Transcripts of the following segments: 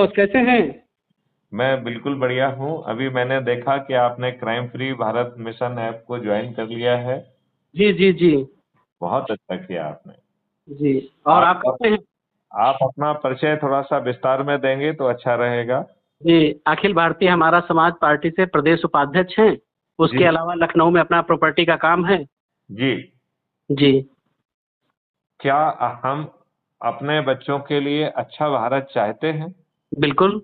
फिरोज, कैसे हैं? मैं बिल्कुल बढ़िया हूँ। अभी मैंने देखा कि आपने crime free Bharat mission app को ज्वाइन कर लिया है। जी जी जी। बहुत अच्छा किया आपने। जी। और आप आप कैसे हैं? आप अपना परिचय थोड़ा सा विस्तार में देंगे तो अच्छा रहेगा। जी, अखिल भारतीय हमारा समाज पार्टी से प्रदेश उपाध्यक्ष हैं। उसके जी अलावा लखनऊ में अपना प्रॉपर्टी का काम है। जी। जी। क्या हम अपने बच्चों के लिए अच्छा भारत चाहते हैं? बिल्कुल।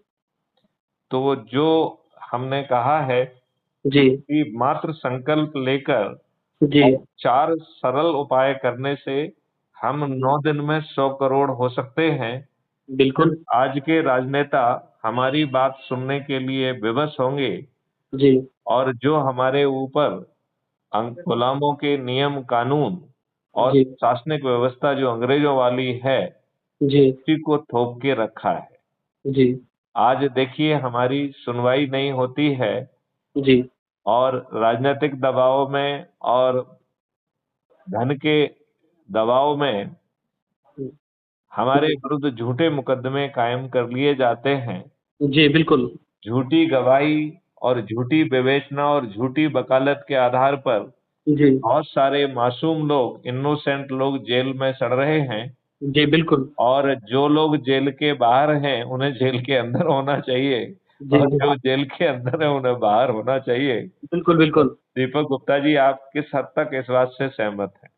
तो जो हमने कहा है जी कि मात्र संकल्प लेकर जी और 4 सरल उपाय करने से हम जी। 9 दिन में 100 करोड़ हो सकते हैं। बिल्कुल। आज के राजनेता हमारी बात सुनने के लिए विवश होंगे जी और जो हमारे ऊपर गुलामों के नियम कानून और जी प्रशासनिक व्यवस्था जो अंग्रेजों वाली है जी उसी को थोप के रखा है। जी आज देखिए हमारी सुनवाई नहीं होती है जी और राजनीतिक दबाव में और धन के दबाव में हमारे जी विरुद्ध झूठे मुकदमे कायम कर लिए जाते हैं। जी। बिल्कुल। झूठी गवाही और झूठी विवेचना और झूठी वकालत के आधार पर जी बहुत सारे मासूम लोग, इनोसेंट लोग जेल में सड़ रहे हैं जी। बिल्कुल। और जो लोग जेल के बाहर हैं उन्हें जेल के अंदर होना चाहिए जी और जी। जो जेल के अंदर है उन्हें बाहर होना चाहिए। बिल्कुल तो बिल्कुल। दीपक गुप्ता जी, आप किस हद तक इस बात से सहमत हैं?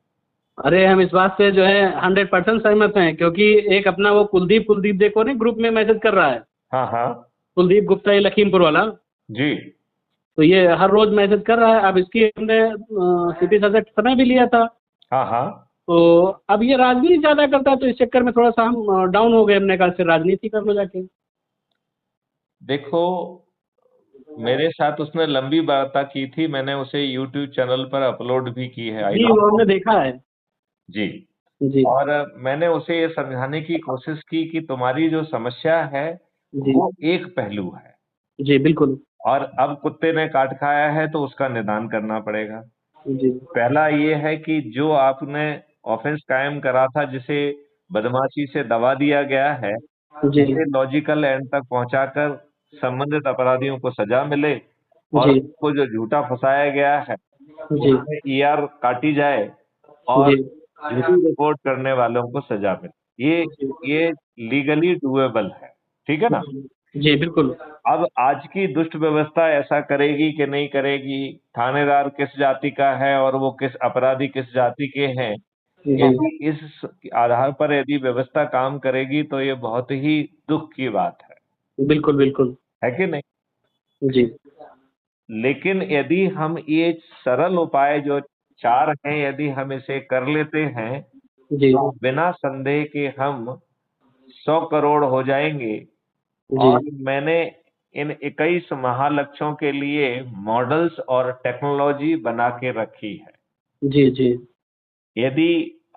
अरे, हम इस बात से जो है 100% सहमत हैं, क्योंकि एक अपना वो कुलदीप कुलदीप देखो ना, ग्रुप में मैसेज कर रहा है। हाँ हाँ। कुलदीप गुप्ता, ये लखीमपुर वाला। जी। तो ये हर रोज मैसेज कर रहा है। अब इसकी हमने सीपी सर से समय भी लिया था। हाँ हाँ। तो अब ये राजनीति ज्यादा करता है, तो इस चक्कर में थोड़ा सा हम डाउन हो गए। हमने कहा फिर राजनीति कर लो जाके। देखो, मेरे साथ उसने लंबी वार्ता की थी, मैंने उसे यूट्यूब चैनल पर अपलोड भी की है, आई जी, वो हमने नो। देखा है। जी। जी और मैंने उसे ये समझाने की कोशिश की कि तुम्हारी जो समस्या है जी वो एक पहलू है जी। बिल्कुल। और अब कुत्ते ने काट खाया है तो उसका निदान करना पड़ेगा। जी पहला ये है कि जो आपने ऑफेंस कायम करा था, जिसे बदमाशी से दबा दिया गया है, जी इसे लॉजिकल एंड तक पहुंचाकर संबंधित अपराधियों को सजा मिले और जी उनको जो झूठा फंसाया गया है जी उसमें ईआर काटी जाए और जी झूठी रिपोर्ट करने वालों को सजा मिले। ये लीगली डूएबल है। ठीक है ना? जी। बिल्कुल। अब आज की दुष्ट व्यवस्था ऐसा करेगी कि नहीं करेगी, थानेदार किस जाति का है और वो किस अपराधी किस जाति के हैं, जी। यदि इस आधार पर यदि व्यवस्था काम करेगी तो ये बहुत ही दुख की बात बिल्कुल बिल्कुल। है कि नहीं? जी लेकिन यदि हम ये सरल उपाय जो 4 हैं, यदि हम इसे कर लेते हैं जी तो बिना संदेह के हम 100 करोड़ हो जाएंगे। जी और मैंने इन 21 महालक्ष्यों के लिए मॉडल्स और टेक्नोलॉजी बना के रखी है। जी जी। यदि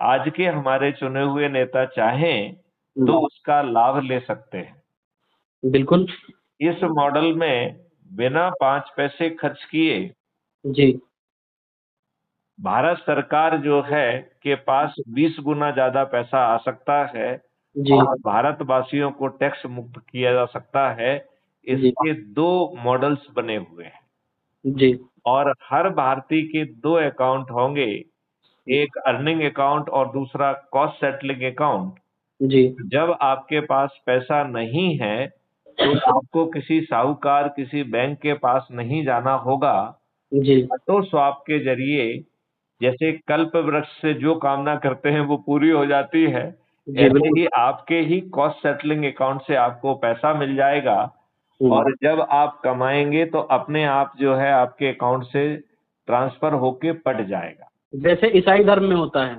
आज के हमारे चुने हुए नेता चाहें तो उसका लाभ ले सकते हैं। बिल्कुल। इस मॉडल में बिना 5 पैसे खर्च किए जी भारत सरकार जो है के पास 20 गुना ज्यादा पैसा आ सकता है जी और भारतवासियों को टैक्स मुक्त किया जा सकता है। जी इसके 2 मॉडल्स बने हुए हैं जी और हर भारतीय के 2 अकाउंट होंगे, एक अर्निंग अकाउंट और दूसरा कॉस्ट सेटलिंग अकाउंट। जी जब आपके पास पैसा नहीं है तो आपको किसी साहूकार, किसी बैंक के पास नहीं जाना होगा। जी ऑटो स्वैप के जरिए, जैसे कल्प वृक्ष से जो कामना करते हैं वो पूरी हो जाती है, जी। ऐसे बिल्कुल। ही आपके ही कॉस्ट सेटलिंग अकाउंट से आपको पैसा मिल जाएगा और जब आप कमाएंगे तो अपने आप जो है आपके अकाउंट से ट्रांसफर होके पट जाएगा। जैसे ईसाई धर्म में होता है।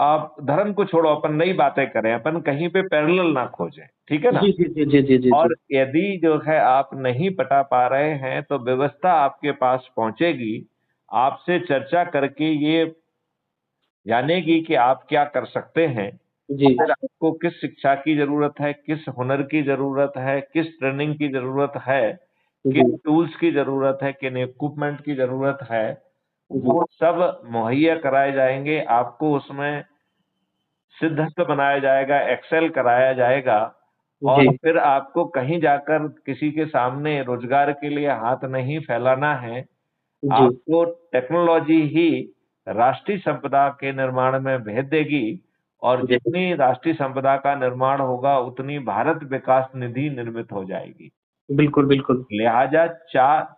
आप धर्म को छोड़ो, अपन नई बातें करें, अपन कहीं पे पैरेलल ना खोजें, ठीक है ना? जी जी जी जी जी जी जी। और यदि जो है आप नहीं पटा पा रहे हैं तो व्यवस्था आपके पास पहुंचेगी, आपसे चर्चा करके ये जानेगी कि आप क्या कर सकते हैं जी और फिर आपको किस शिक्षा की जरूरत है, किस हुनर की जरूरत है, किस ट्रेनिंग की जरूरत है, जी किन टूल्स की जरूरत है, किन इक्विपमेंट की जरूरत है, जी वो सब मुहैया कराए जाएंगे। आपको उसमें सिद्धस्थ बनाया जाएगा, एक्सेल कराया जाएगा और जी, फिर आपको कहीं जाकर किसी के सामने रोजगार के लिए हाथ नहीं फैलाना है। जी, आपको टेक्नोलॉजी ही राष्ट्रीय संपदा के निर्माण में भेज देगी और जी, जितनी राष्ट्रीय संपदा का निर्माण होगा, उतनी भारत विकास निधि निर्मित हो जाएगी। बिल्कुल, बिल्कुल। लिहाजा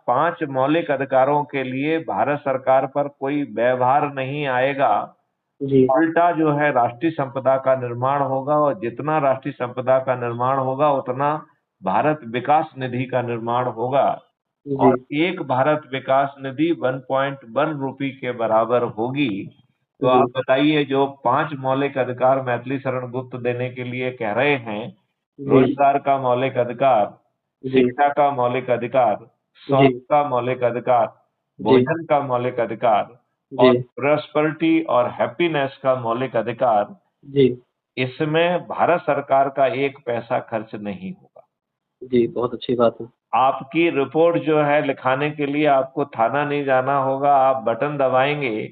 5 मौलिक अधिकारों के लिए भारत सरकार पर कोई व्यवहार नहीं आएगा। जी, उल्टा जो है राष्ट्रीय संपदा का निर्माण होगा और जितना राष्ट्रीय संपदा का निर्माण होगा, उतना भारत विकास निधि का निर्माण होगा जी, और एक भारत विकास निधि 1.1 रुपये के बराबर होगी। तो जी, आप बताइए, जो 5 मौलिक अधिकार मैथिली शरण गुप्त देने के लिए कह रहे हैं, जी, रोजगार का मौलिक अधिकार, जी, शिक्षा का मौलिक अधिकार, जी, स्वास्थ्य का मौलिक अधिकार, जी, भोजन का मौलिक अधिकार जी, और प्रॉस्पेरिटी और हैप्पीनेस का मौलिक अधिकार, जी, इसमें भारत सरकार का 1 पैसा खर्च नहीं होगा। जी, बहुत अच्छी बात है। आपकी रिपोर्ट जो है लिखाने के लिए आपको थाना नहीं जाना होगा, आप बटन दबाएँगे,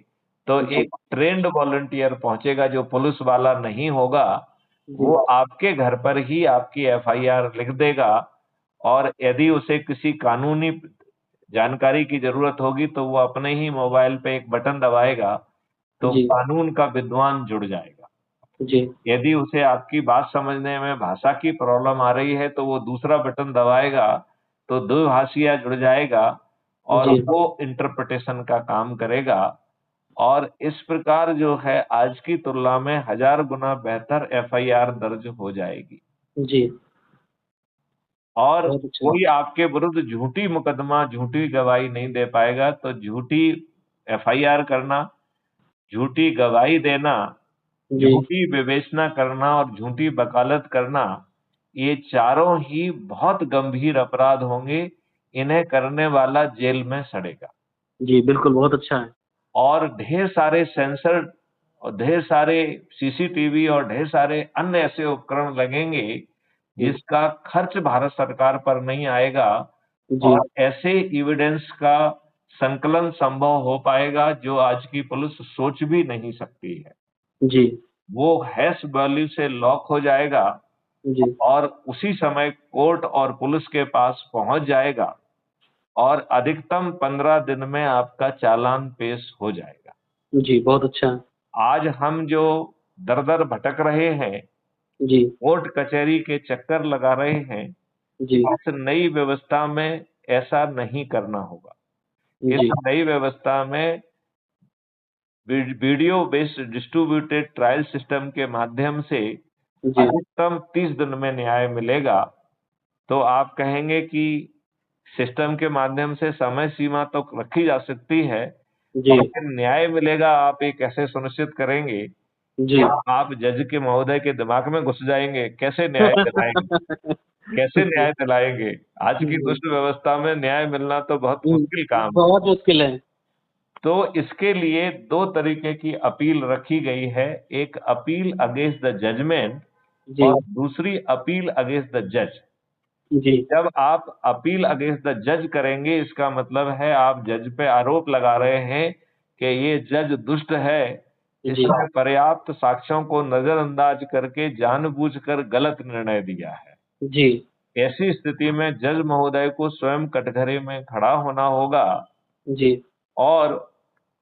तो जी, एक ट्रेन्ड वॉलंटियर पहुँचेगा जो पुलिस वाला नहीं होगा, जी, वो आपके घर पर ही आपकी एफआईआर लिख देगा और यदि उसे किसी कानूनी जानकारी की ज़रूरत होगी, तो वो अपने ही मोबाइल पे एक बटन दबाएगा, तो जी, कानून का विद्वान जुड़ जाएगा। जी, यदि उसे आपकी बात समझने में भाषा की प्रॉब्लम आ रही है, तो वो दूसरा बटन दबाएगा, तो द्विभाषिया जुड़ जाएगा और जी, वो इंटरप्रिटेशन का काम करेगा और इस प्रकार जो है आज की तुलना में 1000 गुना बेहतर एफआईआर दर्ज हो जाएगी। जी, और बहुत अच्छा। कोई आपके विरुद्ध झूठी मुकदमा, झूठी गवाही नहीं दे पाएगा, तो झूठी एफआईआर करना, झूठी गवाही देना, जी, झूठी विवेचना करना और झूठी वकालत करना, ये चारों ही बहुत गंभीर अपराध होंगे। इन्हें करने वाला जेल में सड़ेगा जी, बिल्कुल, बहुत अच्छा है। और ढेर सारे सेंसर और ढेर सारे सीसीटीवी और ढेर सारे अन्य ऐसे उपकरण लगेंगे, जी, जिसका खर्च भारत सरकार पर नहीं आएगा जी, और ऐसे एविडेंस का संकलन संभव हो पाएगा, जो आज की पुलिस सोच भी नहीं सकती है। जी, वो हैश वैल्यू से लॉक हो जाएगा जी, और उसी समय कोर्ट और पुलिस के पास पहुँच जाएगा और अधिकतम 15 दिन में आपका चालान पेश हो जाएगा। जी, बहुत अच्छा है। आज हम जो दर-दर भटक रहे हैं, जी, कोर्ट कचहरी के चक्कर लगा रहे हैं, जी, इस नई व्यवस्था में ऐसा नहीं करना होगा। इस जी, नई व्यवस्था में video based distributed trial system के माध्यम से जी, अधिकतम 30 दिन में न्याय मिलेगा। तो आप कहेंगे कि सिस्टम के माध्यम से समय सीमा तो रखी जा सकती है, जी, लेकिन न्याय मिलेगा आप ये कैसे सुनिश्चित करेंगे? जी। क्या आप जज के महोदय के दिमाग में घुस जाएँगे? कैसे न्याय दिलाएँगे? कैसे जी, न्याय दिलाएँगे? आज की जी। दुष्ट व्यवस्था में न्याय मिलना तो बहुत मुश्किल काम है। बहुत मुश्किल है। तो इसके लिए 2 तरीके की अपील रखी गई है, एक अपील अगेंस्ट द जजमेंट जी, और दूसरी अपील अगेंस्ट द जज। जी, जब आप अपील अगेंस्ट द जज करेंगे, इसका मतलब है आप जज पे आरोप लगा रहे हैं कि ये जज दुष्ट है, जी, इसने पर्याप्त साक्ष्यों को नज़रअंदाज करके जानबूझकर गलत निर्णय दिया है। जी, ऐसी स्थिति में जज महोदय को स्वयं कटघरे में खड़ा होना होगा जी, और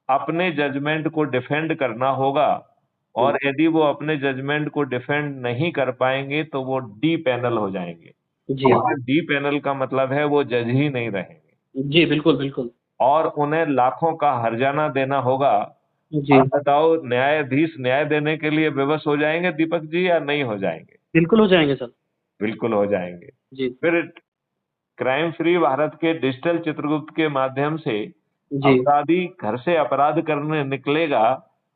अपने जजमेंट को डिफेंड करना होगा जी, और यदि वो अपने जजमेंट को डिफेंड नहीं कर पाएँगे, तो वो डी पैनल हो जाएँगे जी, और डी पैनल का मतलब है वो जज ही नहीं रहेंगे जी, बिल्कुल, बिल्कुल। और उन्हें लाखों का हर्जाना देना होगा। जी, आप बताओ, न्यायाधीश न्याय देने के लिए विवश हो जाएँगे दीपक जी या नहीं हो जाएँगे? बिल्कुल हो जाएँगे सर। बिल्कुल हो जाएँगे। जी, फिर क्राइम फ्री भारत के डिजिटल चित्रगुप्त के माध्यम से जी, अपराधी घर से अपराध करने निकलेगा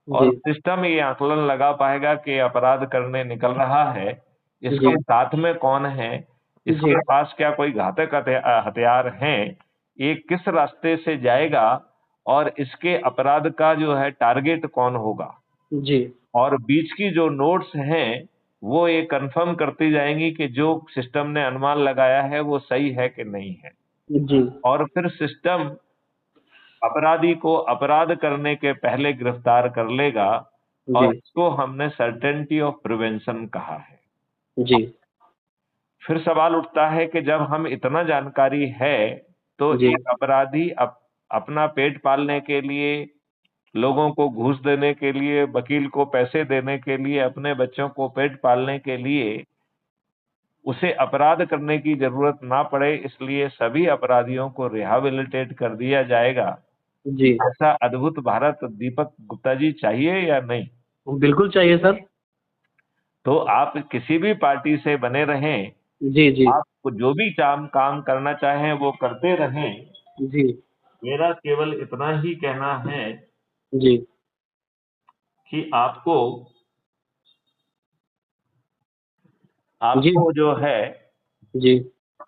और जी, सिस्टम ये आकलन लगा पाएगा कि अपराध करने निकल रहा है, जी, इसके साथ में कौन है, जी, इसके पास क्या कोई घातक हथियार हैं, ये किस रास्ते से जाएगा और इसके अपराध का जो है टारगेट कौन होगा। जी, और बीच की जो नोट्स हैं, वो ये कन्फर्म करती जाएँगी कि जो सिस्टम ने अनुमान लगाया है, वो सही है कि नहीं है। जी, और फिर सिस्टम अपराधी को अपराध करने के पहले गिरफ्तार कर लेगा और जी, इसको हमने सर्टेनिटी ऑफ प्रिवेंशन कहा है। जी, फिर सवाल उठता है कि जब हम इतना जानकारी है तो जी एक अपराधी अपना पेट पालने के लिए, लोगों को घूस देने के लिए, वकील को पैसे देने के लिए, अपने बच्चों को पेट पालने के लिए उसे अपराध करने की जरूरत ना पड़े, इसलिए सभी अपराधियों को रिहैबिलिटेट कर दिया जाएगा। जी ऐसा अद्भुत भारत दीपक गुप्ता जी चाहिए या नहीं? बिल्कुल चाहिए सर। तो आप किसी भी पार्टी से बने रहें, जी जी आप जो भी काम करना चाहें वो करते रहें। जी मेरा केवल इतना ही कहना है जी कि आपको जी जो है जी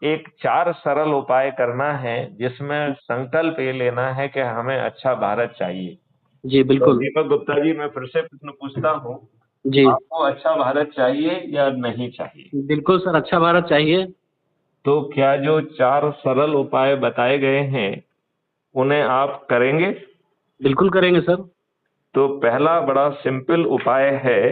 एक 4 सरल उपाय करना है, जिसमें संकल्प ये लेना है कि हमें अच्छा भारत चाहिए। जी तो बिल्कुल। दीपक गुप्ता जी, मैं फिर से प्रश्न पूछता हूँ, जी आपको अच्छा भारत चाहिए या नहीं चाहिए? बिल्कुल सर, अच्छा भारत चाहिए। तो क्या जो 4 सरल उपाय बताए गए हैं उन्हें आप करेंगे? बिल्कुल करेंगे सर। तो पहला बड़ा सिंपल उपाय है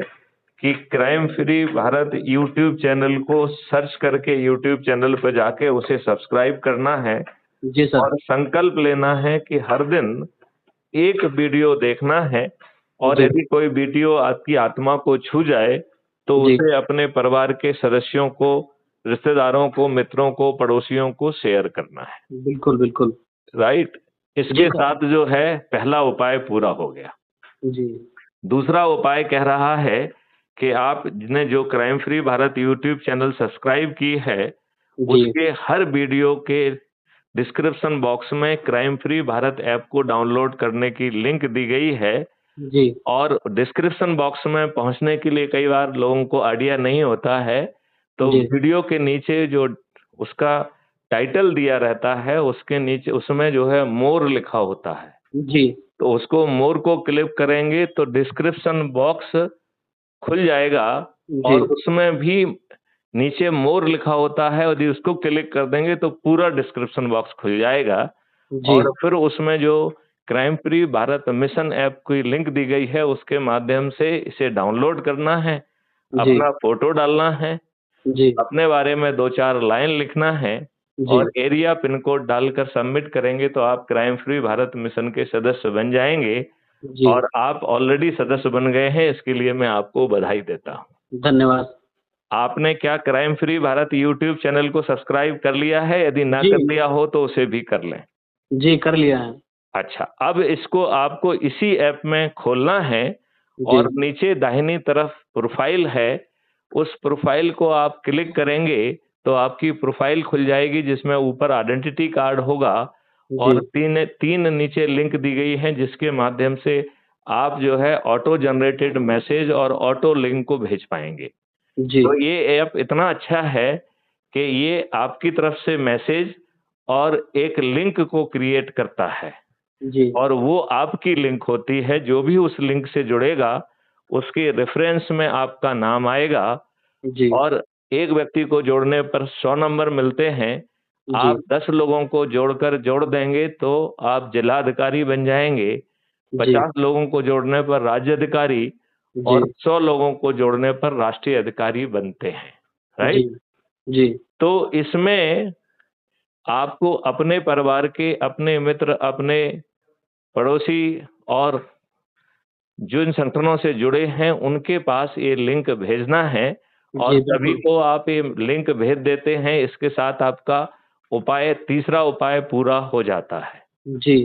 कि crime free Bharat YouTube channel को सर्च करके यूट्यूब चैनल पर जाके उसे सब्सक्राइब करना है जी सर। और संकल्प लेना है कि हर दिन एक वीडियो देखना है, और जी यदि कोई वीडियो आपकी आत्मा को छू जाए तो जी उसे अपने परिवार के सदस्यों को, रिश्तेदारों को, मित्रों को, पड़ोसियों को शेयर करना है। बिल्कुल बिल्कुल। राइट? जी इसके सर। साथ जो है पहला उपाय पूरा हो गया। जी दूसरा उपाय कह रहा है कि आपने जो crime free Bharat YouTube channel subscribe की है, जी उसके हर वीडियो के डिस्क्रिप्शन बॉक्स में क्राइम फ्री भारत ऐप को डाउनलोड करने की लिंक दी गई है। जी और डिस्क्रिप्शन बॉक्स में पहुंचने के लिए कई बार लोगों को आइडिया नहीं होता है, तो जी वीडियो के नीचे जो उसका टाइटल दिया रहता है, उसके नीचे उसमें जो है मोर लिखा होता है। जी तो उसको मोर को क्लिक करेंगे तो डिस्क्रिप्शन बॉक्स खुल जाएगा, जी और उसमें भी नीचे मोर लिखा होता है, यदि उसको क्लिक कर देंगे तो पूरा डिस्क्रिप्शन बॉक्स खुल जाएगा। जी और फिर उसमें जो crime free Bharat mission app की लिंक दी गई है, उसके माध्यम से इसे डाउनलोड करना है, जी अपना फोटो डालना है, जी अपने बारे में 2-4 लाइन लिखना है, जी और एरिया पिन कोड डालकर सबमिट करेंगे तो आप क्राइम फ्री भारत मिशन के सदस्य बन जाएंगे। जी। और आप ऑलरेडी सदस्य बन गए हैं, इसके लिए मैं आपको बधाई देता हूँ। धन्यवाद। आपने क्या crime free Bharat YouTube channel को सब्सक्राइब कर लिया है? यदि ना जी कर लिया हो तो उसे भी कर लें। जी कर लिया है। अच्छा, अब इसको आपको इसी ऐप में खोलना है, जी और नीचे दाहिनी तरफ प्रोफाइल है, उस प्रोफाइल को आप क्लिक करेंगे तो आपकी प्रोफाइल खुल जाएगी, जिसमें ऊपर आइडेंटिटी कार्ड होगा, जी और तीन नीचे लिंक दी गई हैं, जिसके माध्यम से आप जो है ऑटो जनरेटेड मैसेज और ऑटो लिंक को भेज पाएंगे। जी तो ये ऐप इतना अच्छा है कि ये आपकी तरफ से मैसेज और एक लिंक को क्रिएट करता है, जी और वो आपकी लिंक होती है। जो भी उस लिंक से जुड़ेगा उसके रेफरेंस में आपका नाम आएगा, जी और एक व्यक्ति को जोड़ने पर 100 नंबर मिलते हैं। जी आप 10 लोगों को जोड़ देंगे तो आप जिलाधिकारी बन जाएंगे, जी 50 लोगों को जोड़ने पर राज्य अधिकारी, जी और 100 लोगों को जोड़ने पर राष्ट्रीय अधिकारी बनते हैं। जी राइट? जी तो इसमें आपको अपने परिवार के, अपने मित्र, अपने पड़ोसी, और जिन संगठनों से जुड़े हैं उनके पास ये लिंक भेजना है, और जी सभी बिल्कुल। को आप ये लिंक भेज देते हैं। इसके साथ आपका तीसरा उपाय पूरा हो जाता है। जी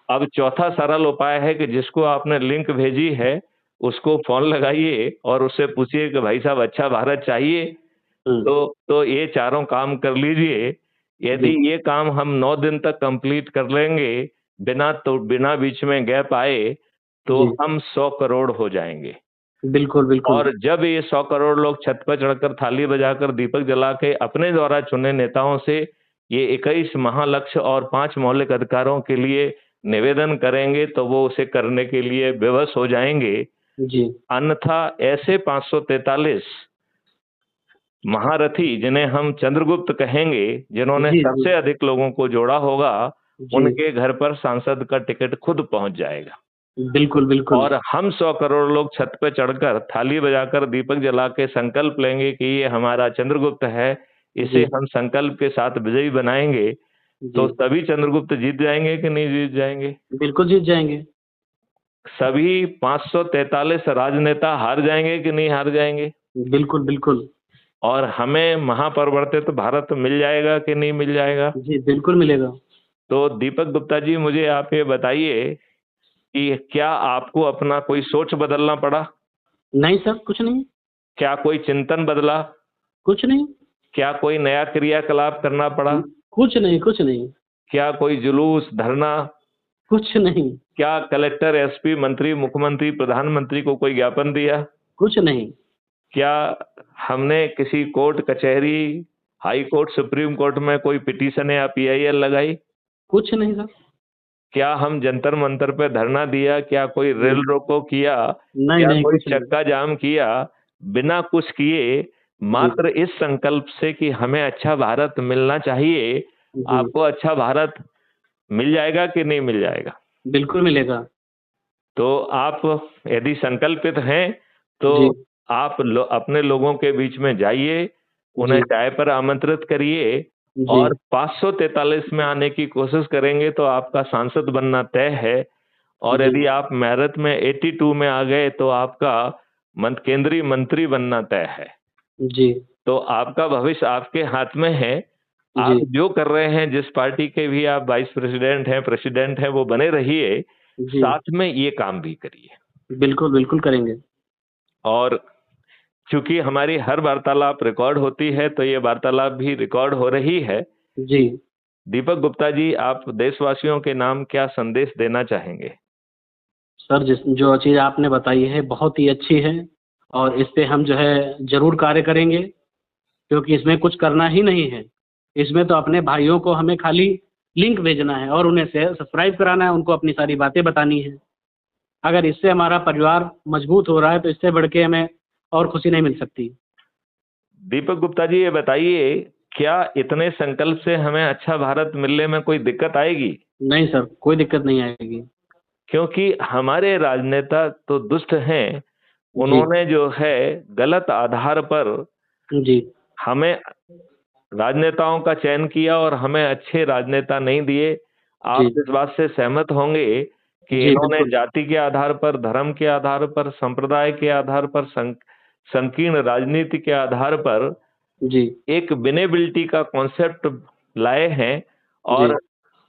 अब चौथा सरल उपाय है कि जिसको आपने लिंक भेजी है उसको फोन लगाइए और उससे पूछिए कि भाई साहब, अच्छा भारत चाहिए? हम्म। तो ये चारों काम कर लीजिए। यदि जी ये काम हम 9 दिन तक कंप्लीट कर लेंगे, बिना बीच में गैप आए, तो जी हम 100 करोड़ हो जाएंगे। बिल्कुल बिल्कुल। और जब ये 100 करोड़ लोग छत पर चढ़कर थाली बजाकर दीपक जला के अपने द्वारा चुने नेताओं से ये 21 महालक्ष्य और 5 मौलिक अधिकारों के लिए निवेदन करेंगे, तो वो उसे करने के लिए विवश हो जाएंगे। जी अन्यथा ऐसे 543 महारथी, जिन्हें हम चंद्रगुप्त कहेंगे, जिन्होंने जी जी सबसे अधिक लोगों को जोड़ा होगा, जी उनके घर पर सांसद का टिकट खुद पहुंच जाएगा। बिल्कुल बिल्कुल। और हम 100 करोड़ लोग छत पे चढ़कर थाली बजाकर दीपक जला के संकल्प लेंगे कि ये हमारा चंद्रगुप्त है, इसे जी हम संकल्प के साथ विजयी बनाएंगे तो जी सभी चंद्रगुप्त जीत जाएंगे कि नहीं जीत जाएंगे? बिल्कुल जीत जाएंगे। सभी 543 राजनेता हार जाएंगे कि नहीं हार जाएंगे? बिल्कुल बिल्कुल। और हमें महापरिवर्तित भारत मिल जाएगा कि नहीं मिल जाएगा? जी बिल्कुल मिलेगा। तो दीपक गुप्ता जी, मुझे आप ये बताइए कि क्या आपको अपना कोई सोच बदलना पड़ा? नहीं सर, कुछ नहीं। क्या कोई चिंतन बदला? कुछ नहीं। क्या कोई नया क्रियाकलाप करना पड़ा? कुछ नहीं, कुछ नहीं। क्या कोई जुलूस, धरना? कुछ नहीं। क्या कलेक्टर, एसपी, मंत्री, मुख्यमंत्री, प्रधानमंत्री को कोई ज्ञापन दिया? कुछ नहीं। क्या हमने किसी कोर्ट कचहरी, हाई कोर्ट, सुप्रीम कोर्ट में कोई पिटीशन या पीआईएल लगाई? कुछ नहीं सर। क्या हम जंतर मंतर पे धरना दिया? क्या कोई नहीं रेल रोको किया? नहीं क्या नहीं, कोई कुछ नहीं। चक्का जाम किया? बिना कुछ किए, जी मात्र इस संकल्प से कि हमें अच्छा भारत मिलना चाहिए, जी आपको अच्छा भारत मिल जाएगा कि नहीं मिल जाएगा? बिल्कुल मिलेगा। तो आप यदि संकल्पित हैं तो जी आप अपने लोगों के बीच में जाइए, उन्हें जी चाय पर आमंत्रित करिए जी और 543 में आने की कोशिश करेंगे तो आपका सांसद बनना तय है। और जी यदि आप मेरिट में 82 में आ गए तो आपका केंद्रीय मंत्री बनना तय है। जी तो आपका भविष्य आपके हाथ में है। जी आप जो कर रहे हैं, जिस पार्टी के भी आप वाइस प्रेसिडेंट हैं, प्रेसिडेंट हैं, वो बने रहिए, जी साथ में ये काम भी करिए। बिल्कुल बिल्कुल करेंगे। और चूंकि हमारी हर वार्तालाप रिकॉर्ड होती है तो ये वार्तालाप भी रिकॉर्ड हो रही है। जी दीपक गुप्ता जी, आप देशवासियों के नाम क्या संदेश देना चाहेंगे? सर, जिस जो चीज़ आपने बताई है बहुत ही अच्छी है, और इस पे हम जो है ज़रूर कार्य करेंगे, क्योंकि इसमें कुछ करना ही नहीं है। इसमें तो अपने भाइयों को हमें खाली लिंक भेजना है और उन्हें सब्सक्राइब कराना है, उनको अपनी सारी बातें बतानी है। अगर इससे हमारा परिवार मजबूत हो रहा है तो इससे बढ़ के हमें और खुशी नहीं मिल सकती। दीपक गुप्ता जी, ये बताइए, क्या इतने संकल्प से हमें अच्छा भारत मिलने में कोई दिक्कत आएगी? नहीं सर, कोई दिक्कत नहीं आएगी। क्योंकि हमारे राजनेता तो दुष्ट हैं, जी उन्होंने जो है गलत आधार पर जी हमें राजनेताओं का चयन किया और हमें अच्छे राजनेता नहीं दिए। जी आप इस बात से सहमत होंगे कि जी इन्होंने बिल्कुल। जाति के आधार पर, धर्म के आधार पर, संप्रदाय के आधार पर, संकीर्ण राजनीति के आधार पर जी एक विनेबिलिटी का कॉन्सेप्ट लाए हैं। जी और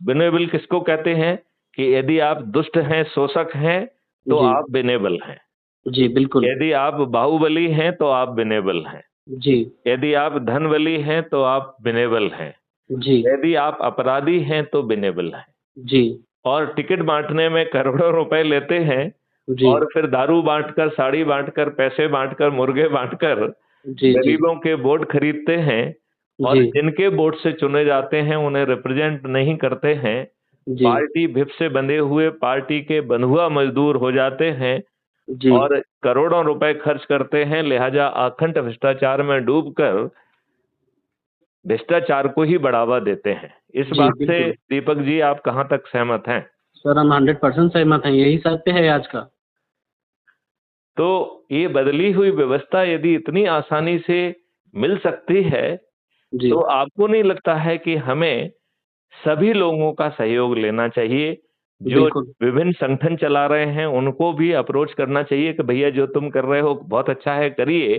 विनेबल किसको कहते हैं? कि यदि आप दुष्ट हैं, शोषक हैं, तो जी आप विनेबल हैं। जी बिल्कुल। यदि आप बाहुबली हैं तो आप विनेबल हैं। जी यदि आप धनबली हैं तो आप विनेबल हैं। जी यदि आप अपराधी हैं तो विनेबल हैं। जी और टिकट बांटने में करोड़ों रुपए लेते हैं जी और फिर दारू बांटकर, साड़ी बांटकर, पैसे बांटकर, मुर्गे बांटकर जी जी गरीबों के वोट खरीदते हैं। और जी जिनके वोट से चुने जाते हैं उन्हें रिप्रेजेंट नहीं करते हैं। जी पार्टी भिप से बंधे हुए पार्टी के बंधुआ मजदूर हो जाते हैं जी और करोड़ों रुपए खर्च करते हैं। लिहाजा अखंड भ्रष्टाचार में डूबकर भ्रष्टाचार को ही बढ़ावा देते हैं। इस जी बात से बिल्कुल। दीपक जी, आप कहां तक सहमत हैं? सर, हम 100% सहमत हैं, यही सत्य है आज का। तो ये बदली हुई व्यवस्था यदि इतनी आसानी से मिल सकती है जी तो आपको नहीं लगता है कि हमें सभी लोगों का सहयोग लेना चाहिए? जो बिल्कुल। विभिन्न संगठन चला रहे हैं उनको भी अप्रोच करना चाहिए कि भैया जो तुम कर रहे हो बहुत अच्छा है, करिए।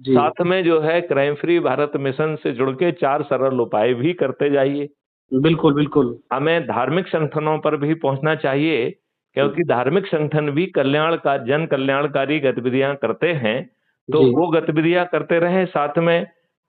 जी साथ में जो है क्राइम फ्री भारत मिशन से जुड़ के 4 सरल उपाय भी करते जाइए। बिल्कुल बिल्कुल। हमें धार्मिक संगठनों पर भी पहुंचना चाहिए, क्योंकि धार्मिक संगठन भी जन कल्याणकारी गतिविधियां करते हैं। तो जी वो गतिविधियां करते रहें, साथ में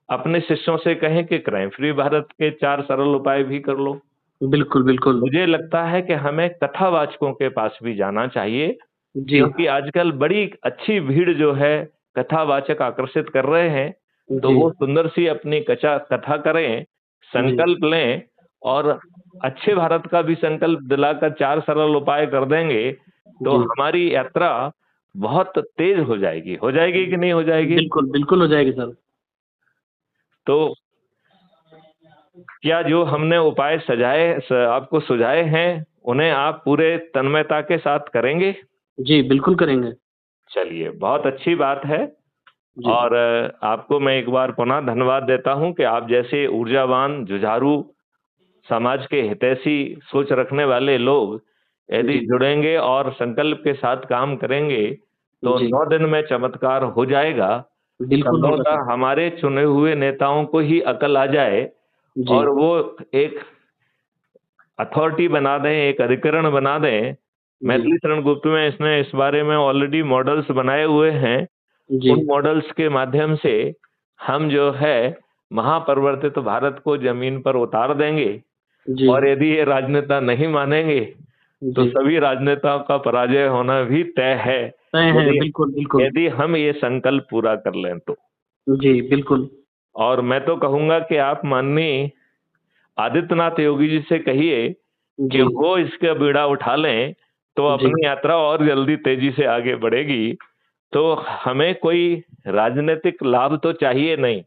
अपने शिष्यों से कहें कि क्राइम फ्री भारत के 4 सरल उपाय भी कर लो। बिल्कुल बिल्कुल। मुझे लगता है कि हमें कथावाचकों के पास भी जाना चाहिए, जी क्योंकि आजकल बड़ी अच्छी भीड़ जो है कथावाचक आकर्षित कर रहे हैं। तो जी वो सुंदर सी अपनी कथा कथा करें, जी संकल्प लें और अच्छे भारत का भी संकल्प दिलाकर 4 सरल उपाय कर देंगे तो जी हमारी यात्रा बहुत तेज हो जाएगी कि नहीं हो जाएगी? बिल्कुल बिल्कुल हो जाएगी सर। तो क्या जो हमने उपाय आपको सुझाए हैं उन्हें आप पूरे तन्मयता के साथ करेंगे? जी बिल्कुल करेंगे। चलिए, बहुत अच्छी बात है। जी और आपको मैं एक बार पुनः धन्यवाद देता हूं कि आप जैसे ऊर्जावान, जुझारू, समाज के हितैषी सोच रखने वाले लोग यदि जी जुड़ेंगे और संकल्प के साथ काम करेंगे तो जी 9 दिन में चमत्कार हो जाएगा। बिल्कुल होगा सर। संभवतः हमारे चुने हुए नेताओं को ही अकल आ जाए जी और वो एक अथॉरिटी बना दें, एक अधिकरण बना दें। जी मैथिली शरण गुप्त में इसने इस बारे में ऑलरेडी मॉडल्स बनाए हुए हैं। जी उन मॉडल्स के माध्यम से हम जो है महापरिवर्तित भारत को जमीन पर उतार देंगे। जी और यदि ये राजनेता नहीं मानेंगे तो जी सभी राजनेताओं का पराजय होना भी तय है, तय है, यदि बिल्कुल बिल्कुल। यदि हम ये संकल्प पूरा कर लें तो। जी बिल्कुल। और मैं तो कहूंगा कि आप माननीय आदित्यनाथ योगी जी से कहिए कि जी वो इसका बीड़ा उठा लें तो जी अपनी यात्रा और जल्दी तेजी से आगे बढ़ेगी। तो हमें कोई राजनीतिक लाभ तो चाहिए नहीं,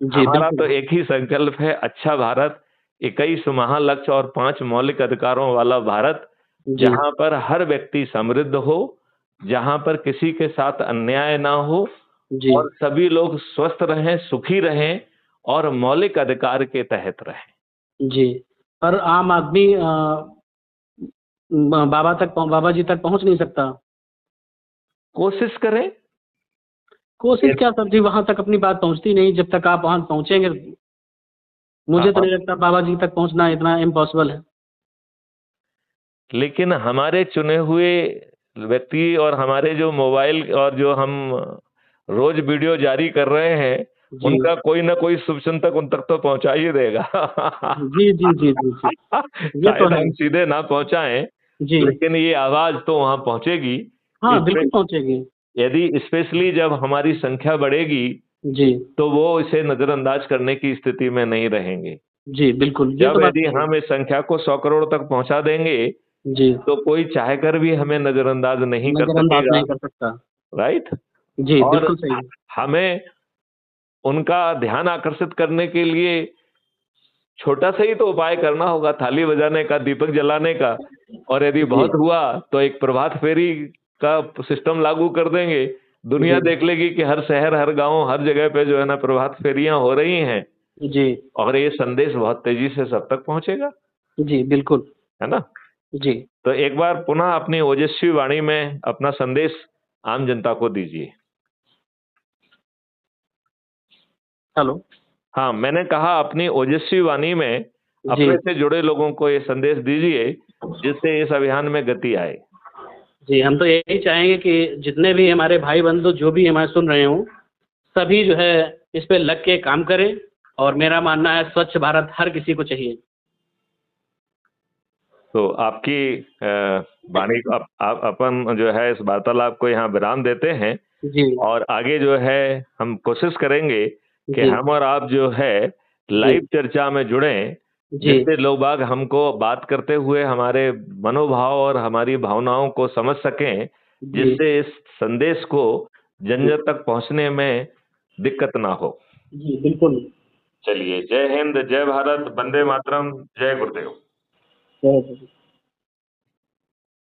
जी हमारा बिल्कुल। तो एक ही संकल्प है, अच्छा भारत, 21 महालक्ष्य और 5 मौलिक अधिकारों वाला भारत, जी जहां पर हर व्यक्ति समृद्ध हो, जहां पर किसी के साथ अन्याय ना हो जी और सभी लोग स्वस्थ रहें, सुखी रहें और मौलिक अधिकार के तहत रहें। जी। पर आम आदमी बाबा जी तक पहुंच नहीं सकता। कोशिश करें। कोशिश क्या सर जी, वहां तक अपनी बात पहुंचती नहीं जब तक आप वहां पहुंचेंगे। मुझे तो हाँ, नहीं लगता बाबा जी तक पहुंचना इतना इम्पॉसिबल है। लेकिन हमारे चुने हुए व्यक्ति और हमारे जो मोबाइल और जो हम रोज वीडियो जारी कर रहे हैं, जी उनका कोई ना कोई शुभचिंतक उन तक तो पहुंचा ही देगा। जी जी जी जी जी। ये तो शायद है। हम सीधे ना पहुंचाएं, जी लेकिन ये आवाज तो वहां पहुंचेगी। हाँ इसमें बिल्कुल पहुंचेगी। यदि स्पेशली जब हमारी संख्या बढ़ेगी जी तो वो इसे नजरअंदाज करने की स्थिति में नहीं रहेंगे। जी बिल्कुल, ये जब तो बात यदि सही है। हम इस संख्या को 100 करोड़ तक पहुंचा देंगे जी तो कोई चाहकर भी हमें नजरअंदाज नहीं कर नजरअंदाज सकेगा। नहीं कर सकता। राइट। जी और बिल्कुल सही है। हमें उनका ध्यान आकर्षित करने के लिए छोटा सा ही तो उपाय करना होगा, थाली बजाने का, दीपक जलाने का। और यदि जी बहुत हुआ तो एक प्रभात फेरी का सिस्टम लागू कर देंगे। दुनिया जी देख लेगी कि हर शहर, हर गांव, हर जगह पे जो है ना प्रभात फेरियां हो रही हैं। जी और ये संदेश बहुत तेजी से सब तक पहुंचेगा, जी बिल्कुल। है ना। जी तो एक बार पुनः अपनी ओजस्वी वाणी में अपना संदेश आम जनता को दीजिए। हेलो। हाँ, मैंने कहा अपनी ओजस्वी वाणी में जी अपने से जुड़े लोगों को ये संदेश दीजिए जिससे इस अभियान में गति आए। जी, हम तो यही चाहेंगे कि जितने भी हमारे भाई बंधु जो भी हमारे सुन रहे हों, सभी जो है इस पे लग के काम करें। और मेरा मानना है स्वच्छ भारत हर किसी को चाहिए। तो आपकी वाणी को अपन जो है इस वार्तालाप को यहाँ विराम देते हैं। जी और आगे जो है हम कोशिश करेंगे कि जी हम और आप जो है जी लाइव चर्चा में जुड़ें, जी जिससे लोग बाग हमको बात करते हुए हमारे मनोभाव और हमारी भावनाओं को समझ सकें, जी जिससे इस संदेश को जन जी जन तक पहुंचने में दिक्कत ना हो। जी बिल्कुल। चलिए, जय हिंद, जय भारत, वंदे मातरम, जय गुरुदेव। जय